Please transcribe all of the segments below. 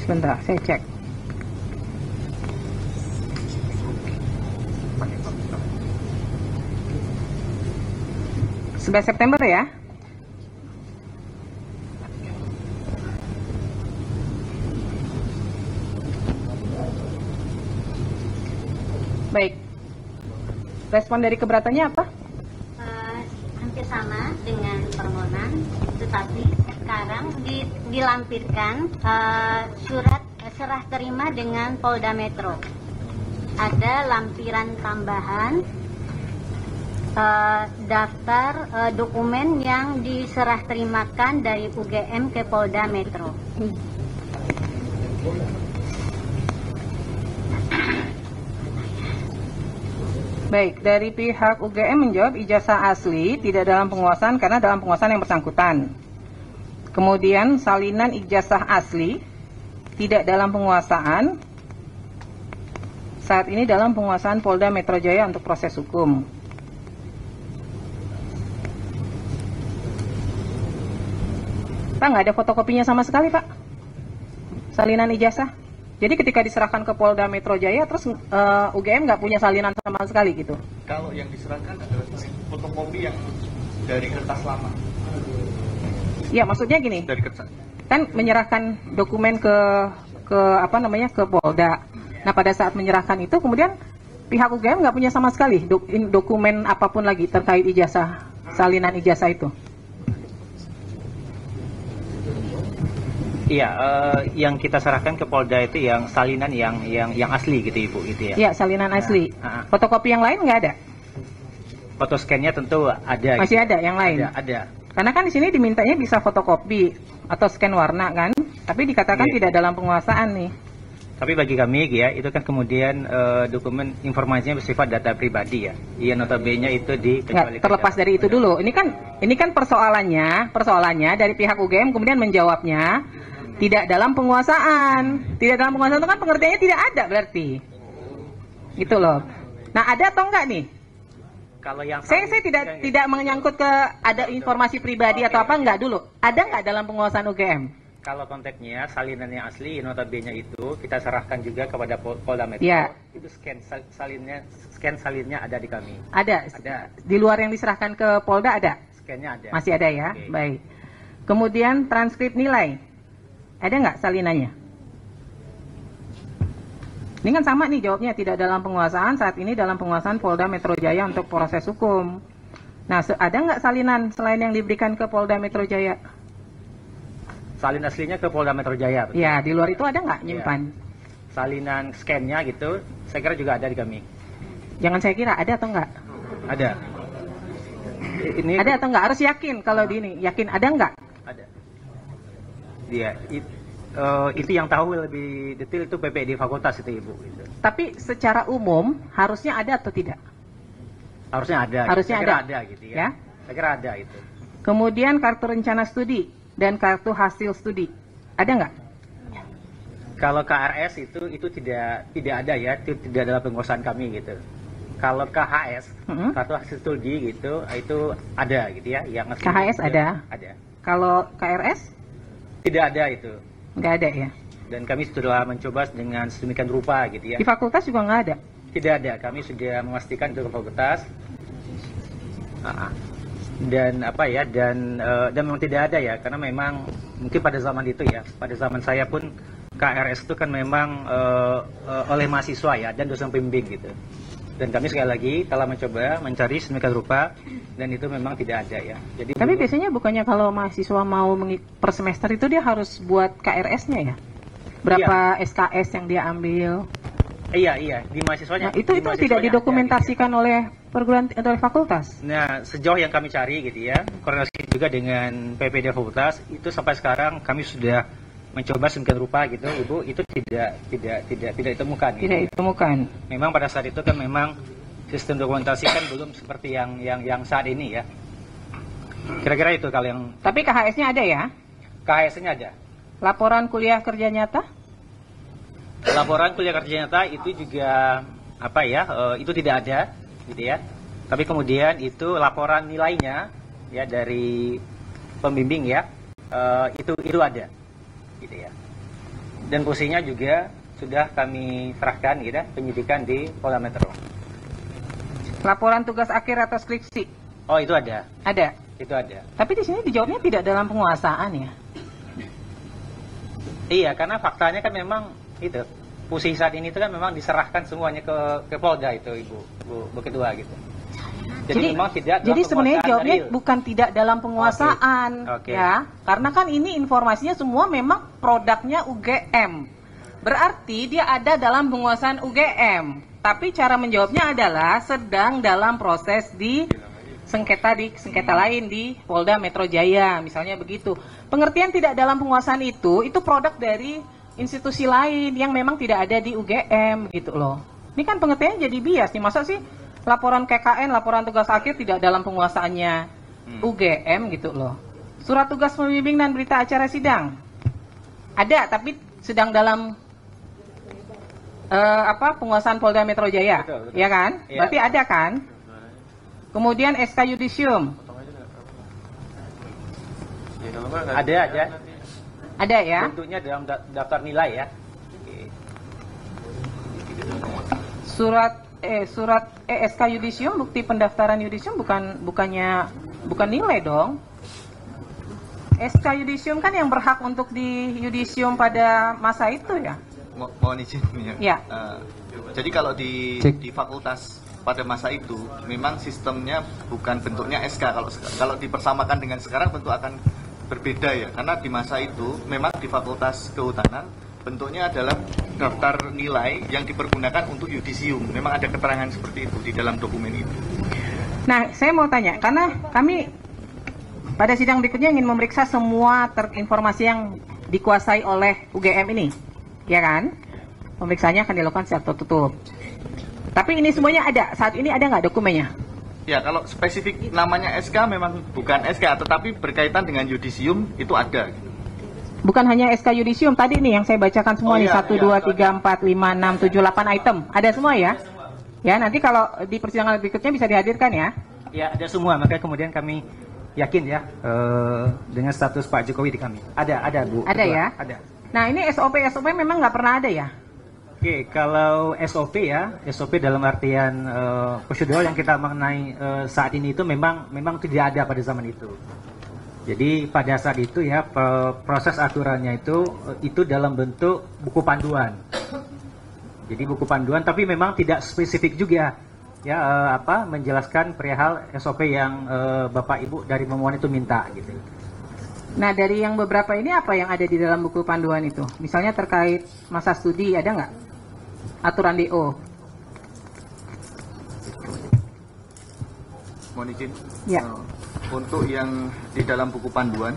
Sebentar, saya cek. September ya. Baik. Respon dari keberatannya apa? Hampir sama dengan permohonan, tetapi sekarang dilampirkan surat serah terima dengan Polda Metro. Ada lampiran tambahan daftar dokumen yang diserah terimakan dari UGM ke Polda Metro. Baik, dari pihak UGM menjawab ijazah asli tidak dalam penguasaan karena dalam penguasaan yang bersangkutan. Kemudian salinan ijazah asli tidak dalam penguasaan, saat ini dalam penguasaan Polda Metro Jaya untuk proses hukum. Pak, nggak ada fotokopinya sama sekali, Pak, salinan ijazah. Jadi ketika diserahkan ke Polda Metro Jaya, terus UGM nggak punya salinan sama sekali gitu? Kalau yang diserahkan adalah fotokopi yang dari kertas lama. Ya, maksudnya gini, Dari kertas. kan menyerahkan dokumen ke Polda. Nah, pada saat menyerahkan itu, kemudian pihak UGM nggak punya sama sekali dokumen apapun lagi terkait ijazah, salinan ijazah itu. Iya, yang kita serahkan ke Polda itu yang salinan yang asli gitu Ibu, gitu ya. Iya, salinan asli. Fotokopi yang lain nggak ada? Foto scan-nya tentu ada. Masih gitu. ada yang lain? Ada. Karena kan di sini dimintanya bisa fotokopi atau scan warna kan, tapi dikatakan tidak dalam penguasaan nih. Tapi bagi kami ya, itu kan kemudian dokumen informasinya bersifat data pribadi ya. Iya, notabene itu Ya, terlepas dari itu dulu. Ini kan persoalannya dari pihak UGM kemudian menjawabnya tidak dalam penguasaan. Tidak dalam penguasaan itu kan pengertiannya tidak ada berarti. Gitu loh. Nah, ada atau enggak nih? Kalau yang Saya tidak menyangkut ke ada informasi pribadi atau apa, enggak dulu. Ada enggak dalam penguasaan UGM? Kalau konteksnya salinan yang asli notabene itu kita serahkan juga kepada Polda Metro. Ya. Itu scan salinnya ada di kami. Ada. Ada. Di luar yang diserahkan ke Polda ada? Scan-nya ada. Masih ada ya? Oke. Baik. Kemudian transkrip nilai. Ada nggak salinannya? Ini kan sama nih jawabnya, tidak dalam penguasaan, saat ini dalam penguasaan Polda Metro Jaya untuk proses hukum. Nah, ada nggak salinan selain yang diberikan ke Polda Metro Jaya? Salin aslinya ke Polda Metro Jaya. Betul? Ya, di luar itu ada nggak nyimpan? Salinan scan-nya gitu, saya kira juga ada di kami. Jangan saya kira, ada atau nggak? Ada. Ini Ada atau nggak? Harus yakin kalau di ini. Yakin ada nggak? ada. Dia itu yang tahu lebih detail itu PPD fakultas itu Ibu. Gitu. Tapi secara umum harusnya ada atau tidak? Harusnya ada. Harusnya saya kira ada. gitu ya. Ya. Saya kira ada itu. Kemudian kartu rencana studi dan kartu hasil studi, ada nggak? Kalau KRS itu tidak ada ya, itu tidak dalam penguasaan kami gitu. Kalau KHS, kartu hasil studi gitu, itu ada gitu ya. Yang KHS ada? Ada. Kalau KRS? Tidak ada itu. Nggak ada ya? Dan kami sudah mencoba dengan sedemikian rupa gitu ya. Di fakultas juga nggak ada? Tidak ada, kami sudah memastikan itu ke fakultas. Dan memang tidak ada ya, karena memang mungkin pada zaman itu ya, pada zaman saya pun KRS itu kan memang oleh mahasiswa ya dan dosen pembimbing gitu. Dan kami sekali lagi telah mencoba mencari sedemikian rupa dan itu memang tidak ada ya. Jadi tapi biasanya bukannya kalau mahasiswa mau per semester itu dia harus buat KRS-nya ya? Berapa SKS yang dia ambil? Iya, di mahasiswanya. Nah, itu tidak didokumentasikan oleh perguruan atau fakultas. Nah, sejauh yang kami cari gitu ya, koordinasi juga dengan PPD fakultas, itu sampai sekarang kami sudah mencoba sedemikian rupa gitu, Ibu, itu tidak ditemukan. Tidak ditemukan. Memang pada saat itu kan memang sistem dokumentasi kan belum seperti yang saat ini ya. Kira-kira itu kalau yang. Tapi KHS-nya ada ya? KHS-nya ada. Laporan kuliah kerja nyata? Laporan kuliah kerja nyata itu juga itu tidak ada gitu ya. Tapi kemudian itu laporan nilainya ya dari pembimbing ya, itu ada gitu ya. Dan posisinya juga sudah kami serahkan gitu, penyidikan di Polda Metro. Laporan tugas akhir atau skripsi? Oh, itu ada. Ada. Itu ada. Tapi di sini dijawabnya tidak dalam penguasaan ya. Iya, karena faktanya kan memang itu posisi saat ini itu kan memang diserahkan semuanya ke Polda itu Bu Ketua gitu. Jadi memang tidak. Jadi sebenarnya jawabnya real. bukan tidak dalam penguasaan, Oke. ya. Karena kan ini informasinya semua memang produknya UGM. Berarti dia ada dalam penguasaan UGM. Tapi cara menjawabnya adalah sedang dalam proses di sengketa lain di Polda Metro Jaya, misalnya begitu. Pengertian tidak dalam penguasaan itu produk dari institusi lain yang memang tidak ada di UGM gitu loh. Ini kan pengertiannya jadi bias nih, masa sih laporan KKN, laporan tugas akhir tidak dalam penguasaannya UGM gitu loh. Surat tugas pembimbing dan berita acara sidang ada, tapi sedang dalam penguasaan Polda Metro Jaya, betul. ya kan? Iya. Berarti ada kan? Kemudian SK Yudisium Ada. ada ya? Bentuknya dalam daftar nilai ya. Surat SK Yudisium, bukti pendaftaran Yudisium bukan nilai dong. SK Yudisium kan yang berhak untuk di Yudisium pada masa itu ya. Mohon izin ya. Ya. Jadi kalau di fakultas pada masa itu memang sistemnya bukan bentuknya SK. Kalau dipersamakan dengan sekarang tentu akan berbeda ya. Karena di masa itu memang di Fakultas Kehutanan bentuknya adalah daftar nilai yang dipergunakan untuk yudisium. Memang ada keterangan seperti itu di dalam dokumen itu. Nah, saya mau tanya, karena kami pada sidang berikutnya ingin memeriksa semua informasi yang dikuasai oleh UGM ini, ya kan? Pemeriksaannya akan dilakukan secara tertutup. Tapi ini semuanya ada, saat ini ada nggak dokumennya? Ya, kalau spesifik namanya SK memang bukan SK, tetapi berkaitan dengan yudisium itu ada. Bukan hanya SK Yudisium, tadi nih yang saya bacakan semua nih, 1, 2, 3, 4, 5, 6, 7, 8 item. Ada semua ya? Ya, nanti kalau di persidangan berikutnya bisa dihadirkan ya? Ya, ada semua. Makanya kemudian kami yakin ya dengan status Pak Jokowi di kami. Ada Bu. Ada Ketua. ya? Ada. Nah, ini SOP memang nggak pernah ada ya? Oke, kalau SOP ya, SOP dalam artian prosedur yang kita mengenai saat ini itu memang tidak ada pada zaman itu. Jadi pada saat itu ya proses aturannya itu dalam bentuk buku panduan. Jadi buku panduan, tapi memang tidak spesifik juga ya menjelaskan perihal SOP yang Bapak Ibu dari pemohon itu minta gitu. Nah, dari yang beberapa ini apa yang ada di dalam buku panduan itu? Misalnya terkait masa studi, ada nggak? Aturan DO. Mohon izin. Ya. Untuk yang di dalam buku panduan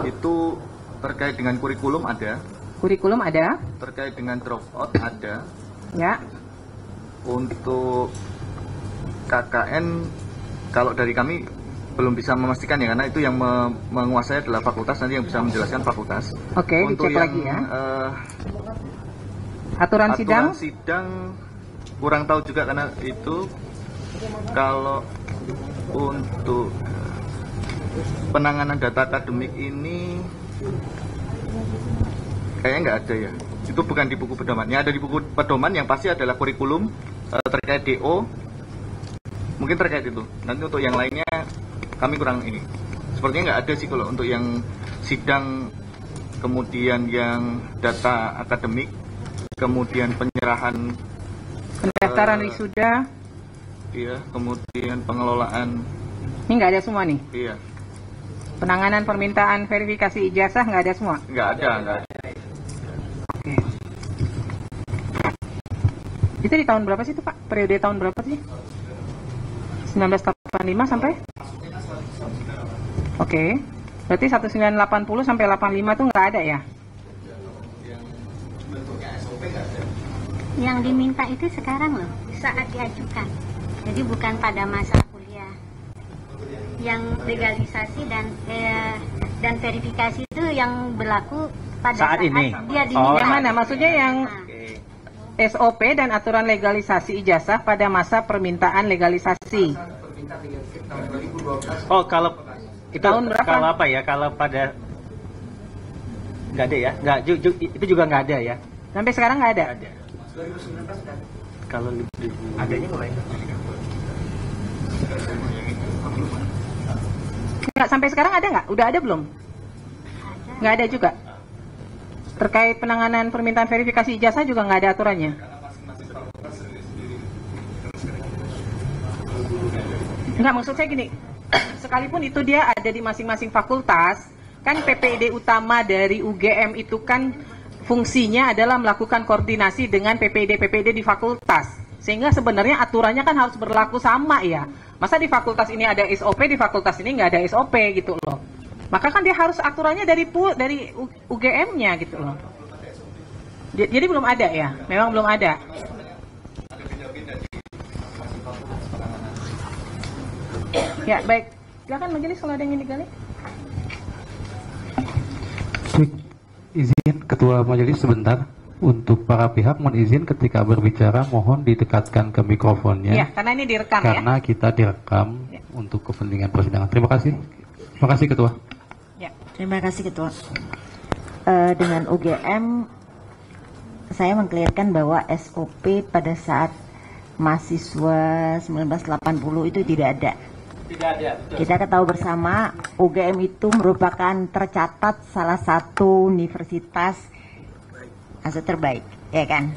itu terkait dengan kurikulum ada. Kurikulum ada. Terkait dengan dropout ada. Ya. Untuk KKN kalau dari kami belum bisa memastikan ya, karena itu yang menguasai adalah fakultas, nanti yang bisa menjelaskan fakultas. Oke, Untuk dicek yang lagi ya. Aturan sidang kurang tahu juga, karena itu kalau untuk penanganan data akademik ini kayaknya nggak ada ya. Itu bukan di buku pedoman. Yang ada di buku pedoman yang pasti adalah kurikulum terkait DO. Mungkin terkait itu. Nanti untuk yang lainnya kami kurang ini. Sepertinya nggak ada sih kalau untuk yang sidang, kemudian yang data akademik, kemudian penyerahan pendaftaran wisuda. Iya, kemudian pengelolaan. Ini nggak ada semua nih. Iya. Penanganan permintaan verifikasi ijazah nggak ada semua. Nggak ada. Oke. Itu di tahun berapa sih itu Pak? Periode tahun berapa sih? 1985 sampai? Oke. Berarti 1980 sampai 85 itu nggak ada ya? Yang diminta itu sekarang loh, saat diajukan. Jadi bukan pada masa kuliah. Yang legalisasi dan verifikasi itu yang berlaku pada saat ini. Dia diminta. Yang mana? Maksudnya yang SOP dan aturan legalisasi ijazah pada masa permintaan legalisasi. Oh, kalau itu tahun berapa? Kalau apa ya? Kalau pada Nggak ada ya? Nggak, itu juga nggak ada ya? Sampai sekarang nggak ada? Ada. Kalau adanya mulai. Nggak, sampai sekarang ada nggak? Udah ada belum? Nggak ada juga. Terkait penanganan permintaan verifikasi ijazah juga nggak ada aturannya. Nggak, maksud saya gini, sekalipun itu dia ada di masing-masing fakultas, kan PPD utama dari UGM itu kan fungsinya adalah melakukan koordinasi dengan PPD di fakultas. Sehingga sebenarnya aturannya kan harus berlaku sama ya. Masa di fakultas ini ada SOP, di fakultas ini nggak ada SOP gitu loh. Maka kan dia harus aturannya dari UGM-nya gitu loh. Jadi belum ada ya? Memang belum ada. Ya, baik. Silakan majelis kalau ada yang ingin digali. Izin Ketua Majelis sebentar. Untuk para pihak mohon izin ketika berbicara mohon didekatkan ke mikrofonnya. Ya, karena ini direkam karena ya. kita direkam ya, untuk kepentingan persidangan. Terima kasih. Terima kasih Ketua. Ya, terima kasih Ketua. Dengan UGM saya mengklirkan bahwa SOP pada saat mahasiswa 1980 itu tidak ada. Tidak ada. Betul. Kita ketahui bersama UGM itu merupakan tercatat salah satu universitas terbaik, ya kan?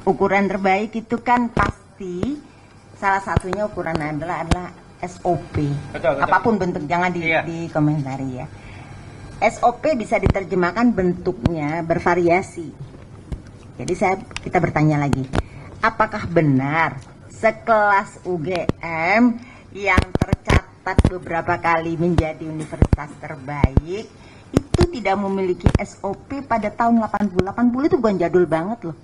Ukuran terbaik itu kan pasti salah satunya ukuran adalah SOP. Betul. Apapun bentuk, jangan dikomentari ya. SOP bisa diterjemahkan bentuknya bervariasi. Jadi kita bertanya lagi, apakah benar sekelas UGM yang tercatat beberapa kali menjadi universitas terbaik itu tidak memiliki SOP pada tahun 80 itu bukan jadul banget loh.